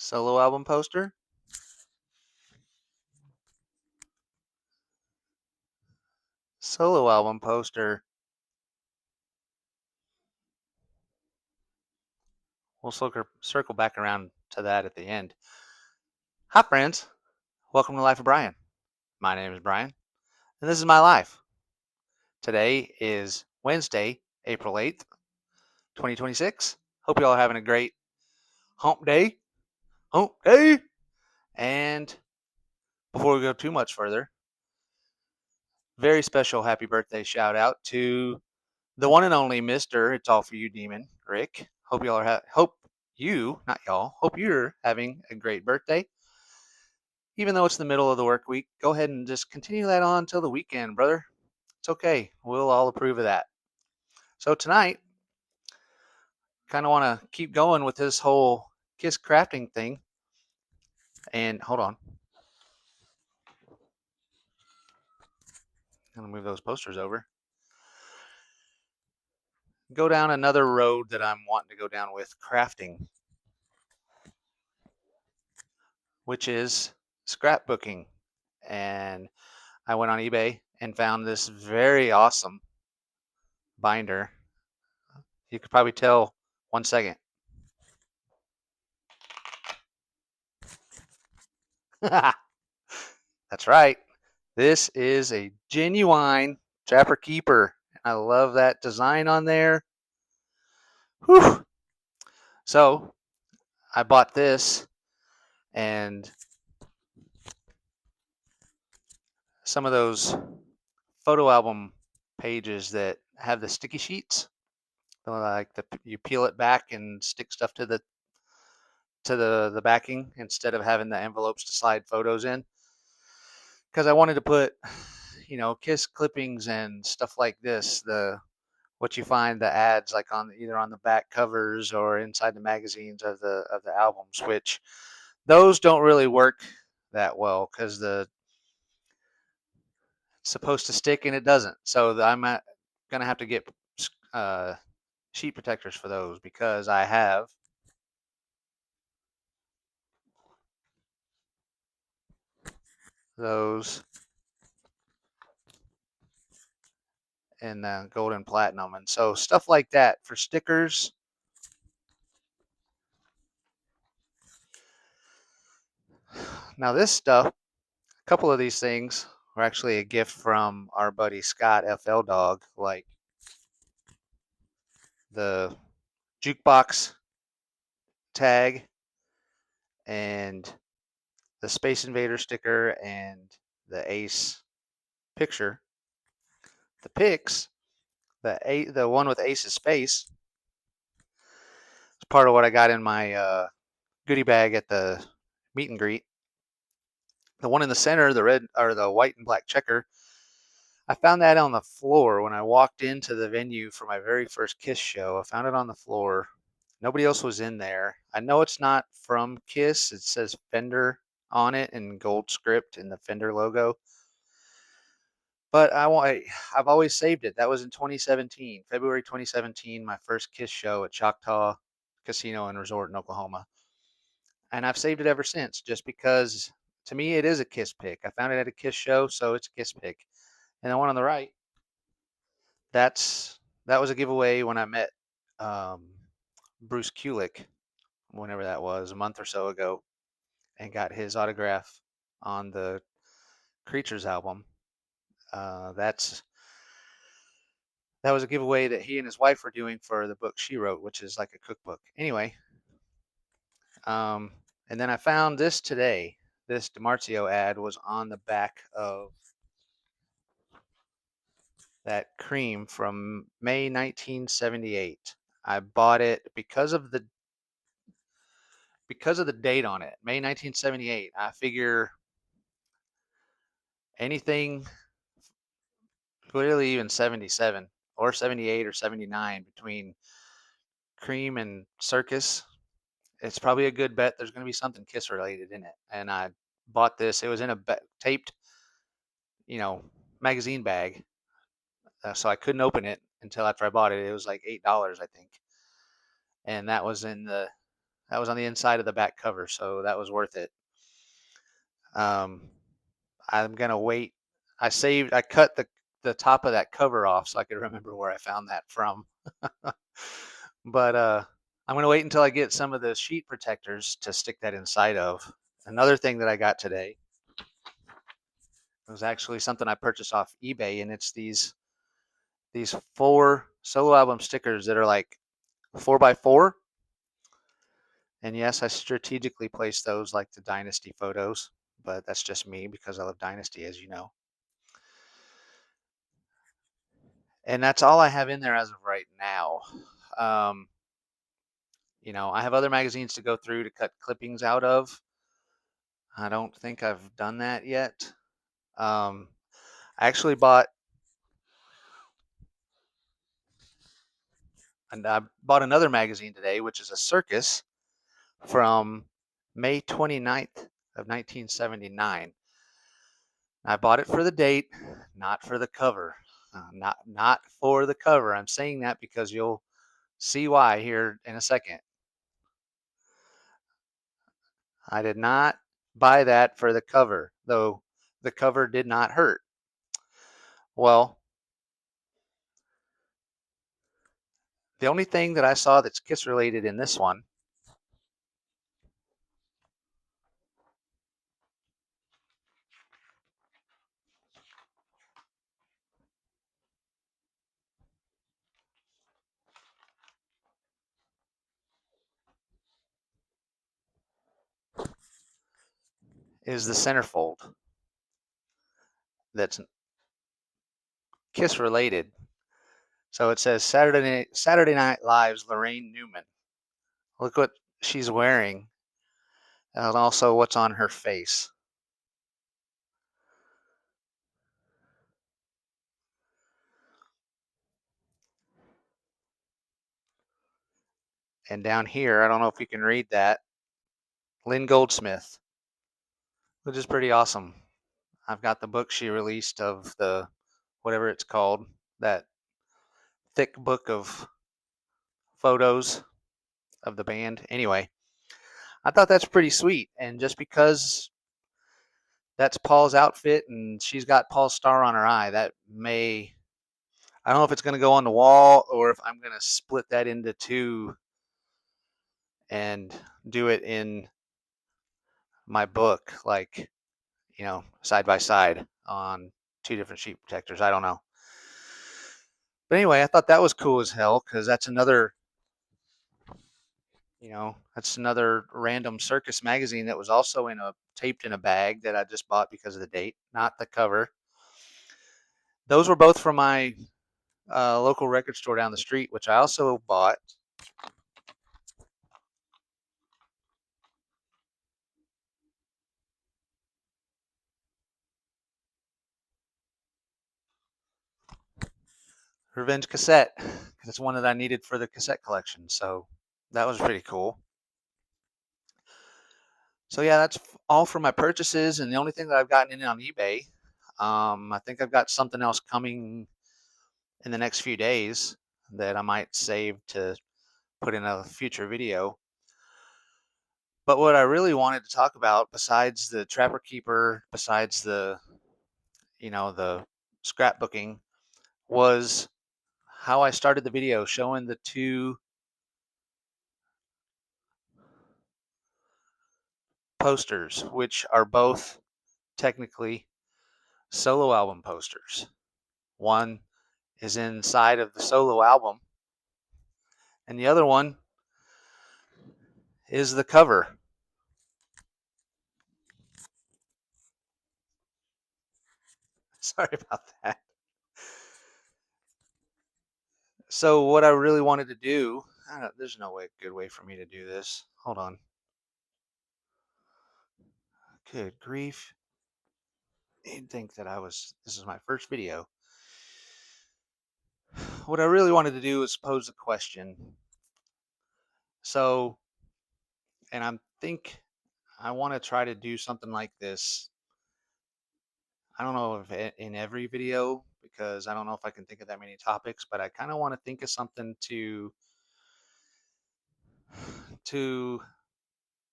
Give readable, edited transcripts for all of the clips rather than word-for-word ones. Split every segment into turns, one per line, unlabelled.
Solo album poster? Solo album poster. We'll circle back around to that at the end. Hi, friends. Welcome to Life of Brian. My name is Brian, and this is my life. Today is Wednesday, April 8th, 2026. Hope you all are having a great hump day. Hump day! And before we go too much further, very special happy birthday shout out to the one and only Mr. It's All For You Demon, Rick. Hope y'all are hope you're having a great birthday. Even though it's the middle of the work week, go ahead and just continue that on till the weekend, brother. It's okay. We'll all approve of that. So tonight, kind of want to keep going with this whole kiss crafting thing. And hold on. I'm going to move those posters over. Go down another road that I'm wanting to go down with crafting, which is scrapbooking. And I went on eBay and found this very awesome binder. You could probably tell 1 second. That's right. This is a genuine Trapper Keeper. I love that design on there. Whew. So I bought this, and some of those photo album pages that have the sticky sheets, you peel it back and stick stuff to the backing instead of having the envelopes to slide photos in. Because I wanted to put, kiss clippings and stuff like this. What you find the ads like on either on the back covers or inside the magazines of the albums, which those don't really work that well because it's supposed to stick and it doesn't. So I'm gonna have to get uh, sheet protectors for those because I have those in gold and platinum, and so stuff like that for stickers. Now this stuff, a couple of these things were actually a gift from our buddy Scott FL Dog, like the jukebox tag and the Space Invader sticker and the Ace picture. The pics, the one with Ace's face, is part of what I got in my goodie bag at the meet and greet. The one in the center, the red or the white and black checker, I found that on the floor when I walked into the venue for my very first Kiss show. I found it on the floor. Nobody else was in there. I know it's not from Kiss. It says Fender on it in gold script in the Fender logo. But I've always saved it. That was in 2017, February 2017, my first Kiss show at Choctaw Casino and Resort in Oklahoma. And I've saved it ever since just because to me it is a Kiss pick. I found it at a Kiss show, so it's a Kiss pick. And the one on the right, that was a giveaway when I met um, Bruce Kulick, whenever that was, a month or so ago, and got his autograph on the Creatures album. That was a giveaway that he and his wife were doing for the book she wrote, which is like a cookbook. Anyway, and then I found this today. This DiMarzio ad was on the back of that cream from May 1978. I bought it because of the date on it, May 1978. I figure anything, clearly even 77 or 78 or 79 between Cream and Circus, it's probably a good bet there's going to be something Kiss related in it. And I bought this. It was in a taped, magazine bag, so I couldn't open it until after I bought it. It was like $8, I think, and that was in the That was on the inside of the back cover, so that was worth it. Um, I'm gonna wait. I cut the top of that cover off so I could remember where I found that from. But I'm gonna wait until I get some of the sheet protectors to stick that inside of. Another thing that I got today was actually something I purchased off eBay, and it's these 4 solo album stickers that are like 4x4. And yes, I strategically placed those like the Dynasty photos, but that's just me because I love Dynasty, as you know. And that's all I have in there as of right now. Um, I have other magazines to go through to cut clippings out of. I don't think I've done that yet. Um, I actually I bought another magazine today, which is a circus from May 29th of 1979. I bought it for the date, not for the cover. Not for the cover. I'm saying that because you'll see why here in a second. I did not buy that for the cover, though the cover did not hurt. Well, the only thing that I saw that's Kiss related in this one is the centerfold that's Kiss related. So it says Saturday Night Live's Lorraine Newman. Look what she's wearing and also what's on her face. And down here, I don't know if you can read that, Lynn Goldsmith, which is pretty awesome. I've got the book she released of the whatever it's called, that thick book of photos of the band. Anyway, I thought that's pretty sweet. And just because that's Paul's outfit and she's got Paul's star on her eye, I don't know if it's going to go on the wall or if I'm going to split that into two and do it in my book, like, side by side on two different sheet protectors. I don't know. But anyway, I thought that was cool as hell because that's another random circus magazine that was also taped in a bag that I just bought because of the date, not the cover. Those were both from my local record store down the street, which I also bought. Revenge cassette, because it's one that I needed for the cassette collection. So that was pretty cool. So yeah, that's all for my purchases, and the only thing that I've gotten in on eBay. I think I've got something else coming in the next few days that I might save to put in a future video. But what I really wanted to talk about, besides the Trapper Keeper, besides the scrapbooking, was how I started the video showing the two posters, which are both technically solo album posters. One is inside of the solo album, and the other one is the cover. Sorry about that. So what I really wanted to do, there's no good way for me to do this. Hold on. Good grief. You'd think that this is my first video. What I really wanted to do is pose a question. So, and I want to try to do something like this. I don't know if in every video, because I don't know if I can think of that many topics, but I kind of want to think of something to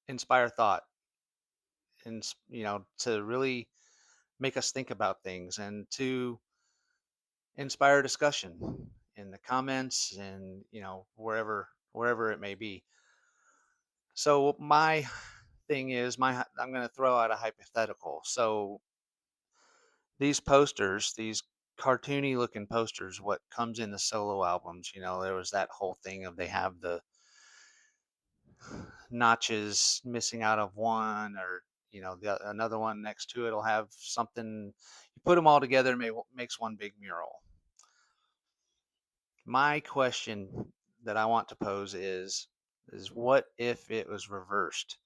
inspire thought and, to really make us think about things and to inspire discussion in the comments and, wherever it may be. So my thing is I'm going to throw out a hypothetical. So these posters, these cartoony looking posters, what comes in the solo albums, there was that whole thing of they have the notches missing out of one, or another one next to it'll have something. You put them all together, makes one big mural. My question that I want to pose is what if it was reversed?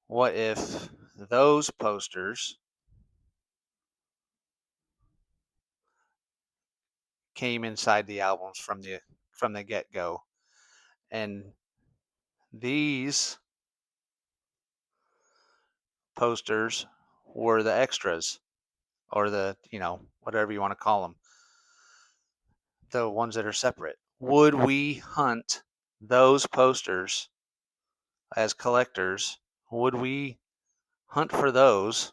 What if those posters came inside the albums from the get-go, and these posters were the extras, or whatever you want to call them, the ones that are separate? Would we hunt those posters as collectors? Would we hunt for those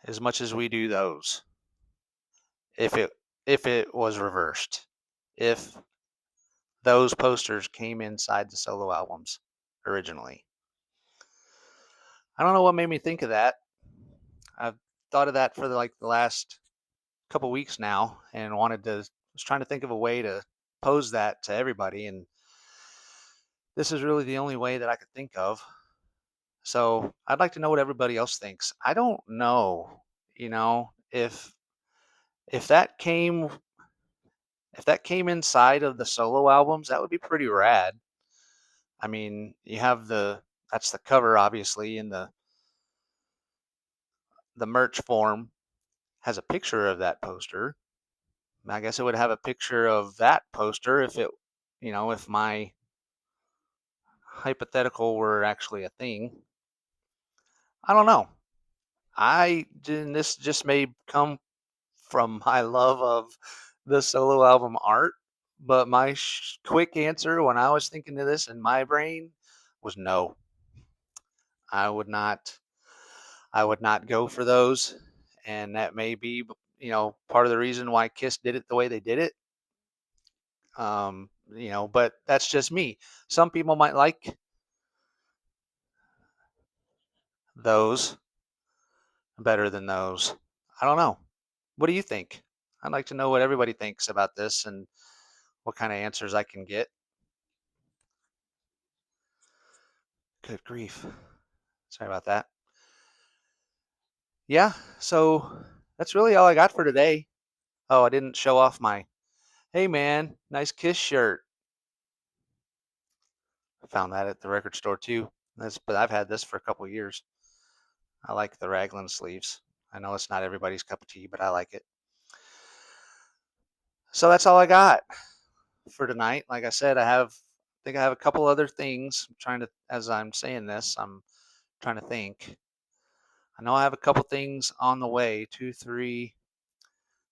as much as we do those if it was reversed? If those posters came inside the solo albums originally? I don't know what made me think of that. I've thought of that for the last couple weeks now, and was trying to think of a way to pose that to everybody, and this is really the only way that I could think of. So I'd like to know what everybody else thinks. I don't know, if that came inside of the solo albums, that would be pretty rad. I mean, you have that's the cover, obviously, and the merch form has a picture of that poster. I guess it would have a picture of that poster if my hypothetical were actually a thing. I don't know. This just may come from my love of the solo album art, but my quick answer when I was thinking of this in my brain was no. I would not. I would not go for those, and that may be part of the reason why Kiss did it the way they did it. But that's just me. Some people might like those better than those. I don't know. What do you think? I'd like to know what everybody thinks about this and what kind of answers I can get. Good grief. Sorry about that. Yeah, so that's really all I got for today. Oh, I didn't show off my, hey man, nice Kiss shirt. I found that at the record store too. But I've had this for a couple years. I like the raglan sleeves. I know it's not everybody's cup of tea, but I like it. So that's all I got for tonight. Like I said, think I have a couple other things. As I'm saying this, I'm trying to think. I know I have a couple things on the way,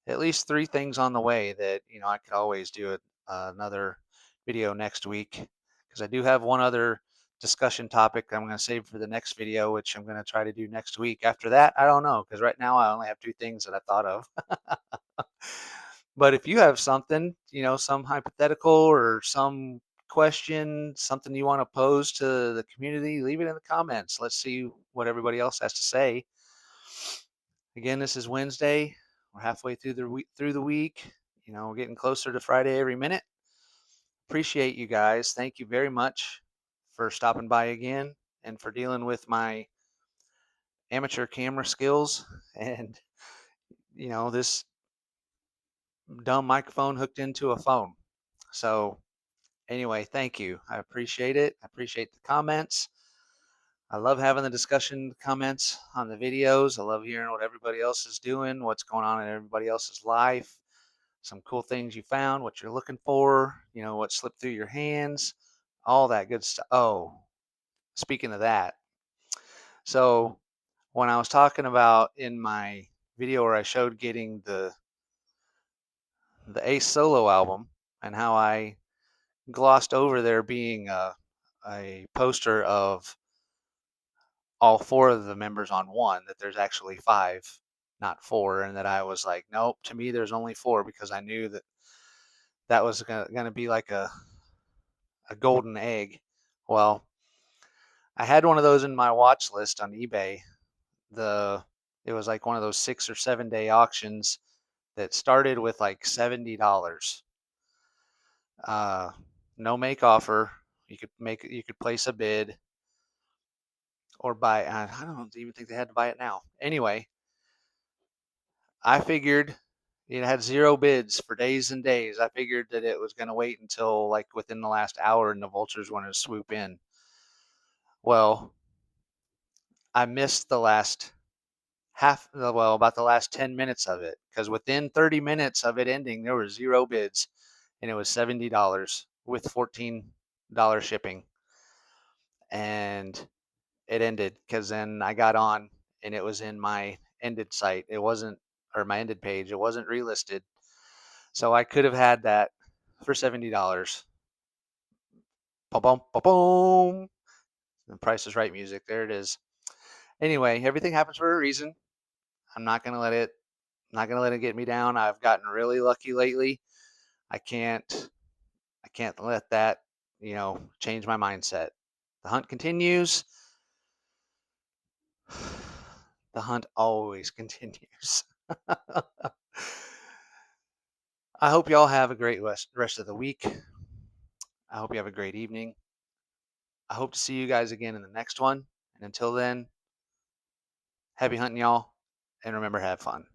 at least three things on the way that, I could always do another video next week, because I do have one other discussion topic I'm going to save for the next video, which I'm going to try to do next week. After that, I don't know, because right now I only have two things that I thought of. But if you have something, some hypothetical or some question, something you want to pose to the community, leave it in the comments. Let's see what everybody else has to say. Again, this is Wednesday. We're halfway through the week. We're getting closer to Friday every minute. Appreciate you guys. Thank you very much for stopping by again and for dealing with my amateur camera skills and this dumb microphone hooked into a phone. So anyway, thank you. I appreciate it. I appreciate the comments. I love having the discussion comments on the videos. I love hearing what everybody else is doing, what's going on in everybody else's life, some cool things you found, what you're looking for, what slipped through your hands, all that good stuff. Oh, speaking of that, so when I was talking about in my video where I showed getting the Ace solo album and how I glossed over there being a poster of all four of the members on one, that there's actually five, not four, and that I was like, nope, to me there's only four, because I knew that that was gonna be like a golden egg. Well, I had one of those in my watch list on eBay. The It was like one of those 6 or 7 day auctions that started with like $70. Uh, no make offer. You could place a bid or buy. I don't even think they had to buy it now. Anyway, I figured it had zero bids for days and days. I figured that it was going to wait until like within the last hour and the vultures wanted to swoop in. Well, I missed the last about the last 10 minutes of it, because within 30 minutes of it ending, there were zero bids, and it was $70 with $14 shipping. And it ended because then I got on and it was in my ended site. It wasn't, or my ended page. It wasn't relisted. So I could have had that for $70. Boom, boom, boom. The Price is Right music. There it is. Anyway, everything happens for a reason. I'm not gonna let it. Not gonna let it get me down. I've gotten really lucky lately. I can't. I can't let that, change my mindset. The hunt continues. The hunt always continues. I hope y'all have a great rest of the week. I hope you have a great evening. I hope to see you guys again in the next one. And until then, happy hunting, y'all. And remember, have fun.